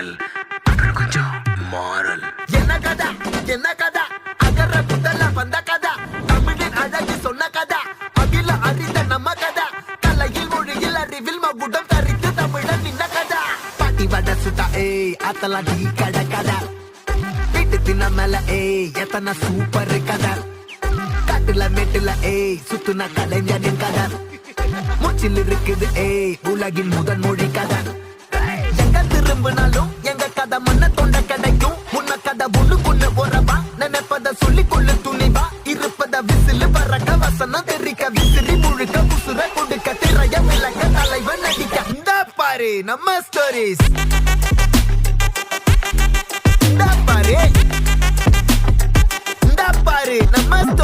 Channel அப்புறம் கொஞ்சம் மாறல். என்ன கதா அகர முதல வந்த கதா தமிழின் அழகு சொன்ன கதா அகில அறிந்த நம்ம கதா கலையில் மொழியில் அறிவில் மகுடம் தரித்து தமிழன் நின்ன கதா பாட்டி வட சுட்டா அத்தலாம் டீ கடை கதா வீட்டு தின்ன மேல எத்தனை சூப்பர் கதா காட்டுல மேட்டுல சுத்துன கலைஞனின் கதா மூச்சில் இருக்குது உலகின் முதன் மொழி கதா எங்க திரும்பினாலும் எங்க கதை மண்ண தொண்ட கிடைக்கும் முன்ன கதை ஒண்ணுக்குள்ள உறவா நினைப்பத சொல்லி கொள்ளு துணிவா இருப்பத விசிலு பறக்க வசனம் தெரிக்க விசிறி முழுக்க உசுர கொடுக்க திரைய விளக்க தலைவன் நடிக்க இந்த பாரு நம்ம ஸ்டோரிஸ் இந்த பாரு நம்ம